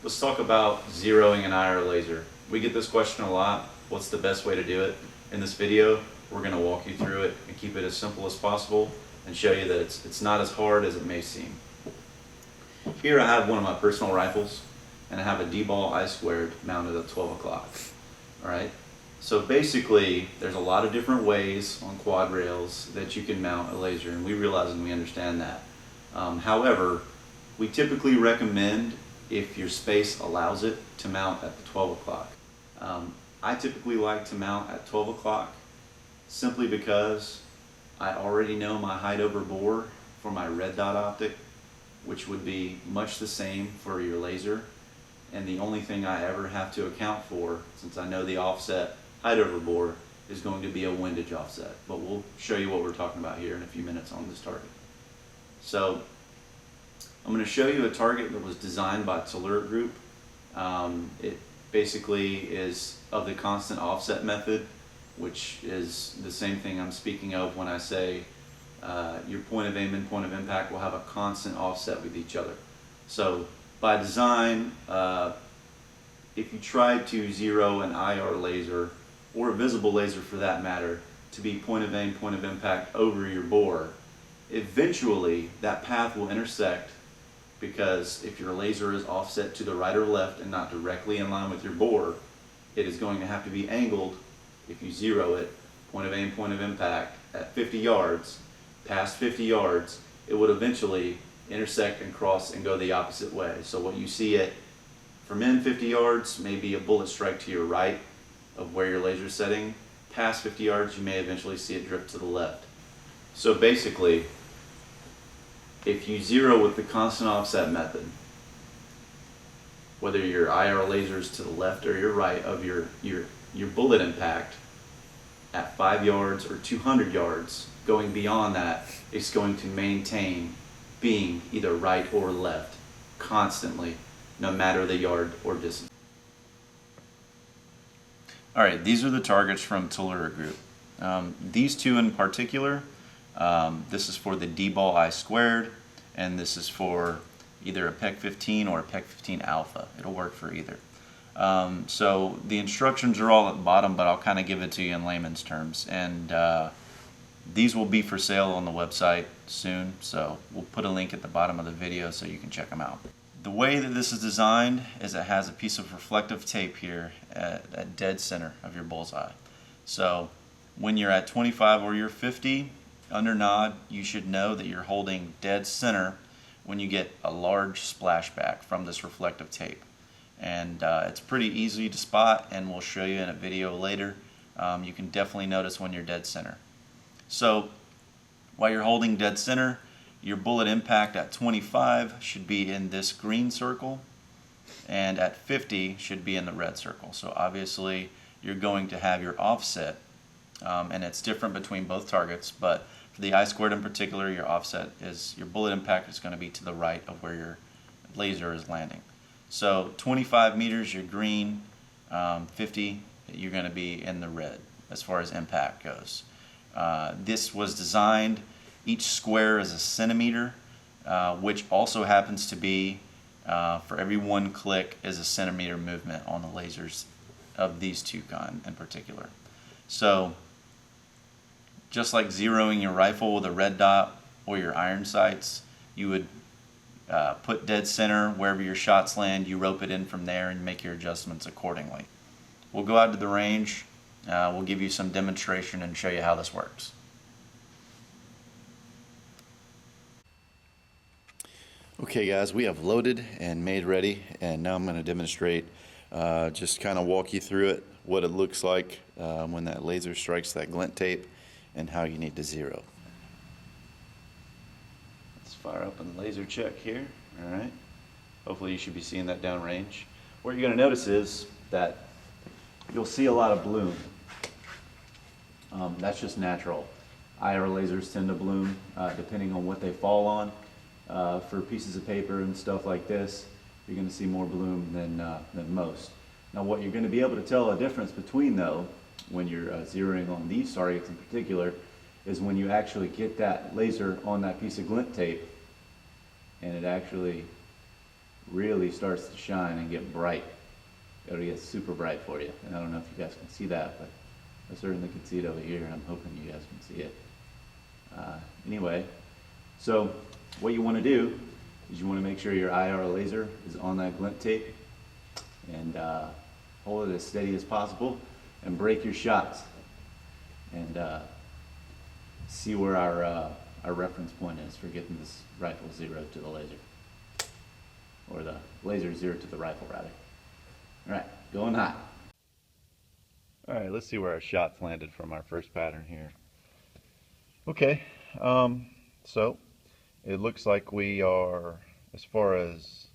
Let's talk about zeroing an IR laser. We get this question a lot. What's the best way to do it? In this video, we're going to walk you through it and keep it as simple as possible and show you that it's not as hard as it may seem. Here I have one of my personal rifles, and I have a D-ball I-squared mounted at 12 o'clock. Alright, so basically there's a lot of different ways on quad rails that you can mount a laser, and we realize and we understand that. However, we typically recommend, if your space allows it, to mount at the 12 o'clock. I typically like to mount at 12 o'clock simply because I already know my height over bore for my red dot optic, which would be much the same for your laser, and the only thing I ever have to account for, since I know the offset height over bore, is going to be a windage offset. But we'll show you what we're talking about here in a few minutes on this target. So I'm going to show you a target that was designed by TUMBLR Group. It basically is of the constant offset method, which is the same thing I'm speaking of when I say your point of aim and point of impact will have a constant offset with each other. So by design, if you try to zero an IR laser, or a visible laser for that matter, to be point of aim, point of impact over your bore, eventually that path will intersect, because if your laser is offset to the right or left and not directly in line with your bore, it is going to have to be angled. If you zero it, point of aim, point of impact, at 50 yards, past 50 yards, it would eventually intersect and cross and go the opposite way. So what you see it from in 50 yards may be a bullet strike to your right of where your laser is setting. Past 50 yards, you may eventually see it drift to the left. So basically, if you zero with the constant offset method, whether your IR laser is to the left or your right of your bullet impact, at 5 yards or 200 yards, going beyond that, it's going to maintain being either right or left constantly, no matter the yard or distance. Alright, these are the targets from TUMBLR Group. These two in particular, this is for the D-ball I-squared, and this is for either a PEC 15 or a PEC 15 alpha. It'll work for either. So the instructions are all at the bottom, but I'll kind of give it to you in layman's terms. And these will be for sale on the website soon, so we'll put a link at the bottom of the video so you can check them out. The way that this is designed is it has a piece of reflective tape here at dead center of your bullseye. So when you're at 25 or you're 50 under nod, you should know that you're holding dead center when you get a large splashback from this reflective tape. And it's pretty easy to spot, and we'll show you in a video later. You can definitely notice when you're dead center. So while you're holding dead center, your bullet impact at 25 should be in this green circle, and at 50 should be in the red circle. So obviously you're going to have your offset, and it's different between both targets, but for the I-squared in particular, your offset is, your bullet impact is going to be to the right of where your laser is landing. So 25 meters you're green, 50 you're going to be in the red as far as impact goes. This was designed, each square is a centimeter, which also happens to be, for every one click is a centimeter movement on the lasers of these two kind in particular. So just like zeroing your rifle with a red dot or your iron sights, you would put dead center wherever your shots land, you rope it in from there and make your adjustments accordingly. We'll go out to the range, we'll give you some demonstration and show you how this works. Okay guys, we have loaded and made ready, and now I'm going to demonstrate, just kind of walk you through it, what it looks like when that laser strikes that glint tape, and how you need to zero. Let's fire up a laser check here. Alright, hopefully you should be seeing that downrange. What you're going to notice is that you'll see a lot of bloom. That's just natural. IR lasers tend to bloom depending on what they fall on. For pieces of paper and stuff like this, you're going to see more bloom than most. Now what you're going to be able to tell a difference between, though, when you're zeroing on these targets in particular, is when you actually get that laser on that piece of glint tape and it actually really starts to shine and get bright. It'll get super bright for you. And I don't know if you guys can see that, but I certainly can see it over here, and I'm hoping you guys can see it. Anyway, so what you want to do is you want to make sure your IR laser is on that glint tape, and hold it as steady as possible and break your shots, and see where our reference point is for getting this rifle zero to the laser, or the laser zero to the rifle rather. All right, going hot. All right, let's see where our shots landed from our first pattern here. Okay, so it looks like we are, as far as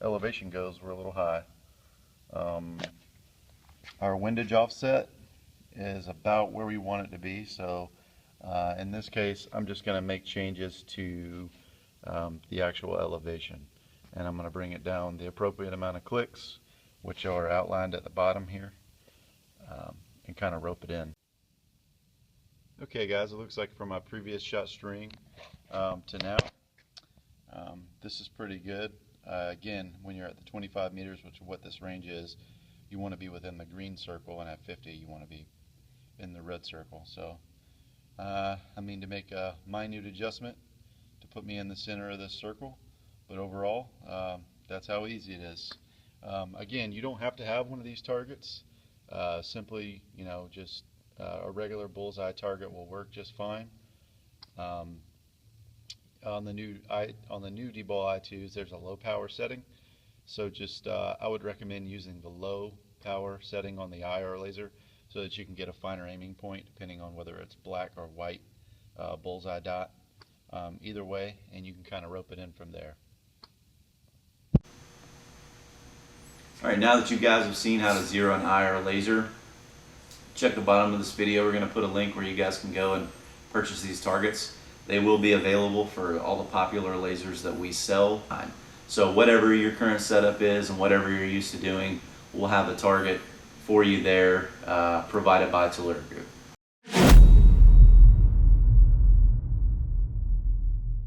elevation goes, we're a little high. Our windage offset is about where we want it to be, so in this case I'm just going to make changes to the actual elevation, and I'm going to bring it down the appropriate amount of clicks, which are outlined at the bottom here, and kind of rope it in. Okay guys, it looks like from my previous shot string to now, this is pretty good. Again, when you're at the 25 meters, which is what this range is, you want to be within the green circle, and at 50 you want to be in the red circle. So I mean to make a minute adjustment to put me in the center of this circle, but overall that's how easy it is. Again, you don't have to have one of these targets. Simply, you know, just a regular bullseye target will work just fine. On the new D-Ball i2s, there's a low power setting, so just I would recommend using the low power setting on the IR laser so that you can get a finer aiming point depending on whether it's black or white bullseye dot. Either way, and you can kind of rope it in from there. Alright, now that you guys have seen how to zero an IR laser, check the bottom of this video. We're going to put a link where you guys can go and purchase these targets. They will be available for all the popular lasers that we sell. So whatever your current setup is and whatever you're used to doing, we'll have a target for you there provided by TUMBLR Group.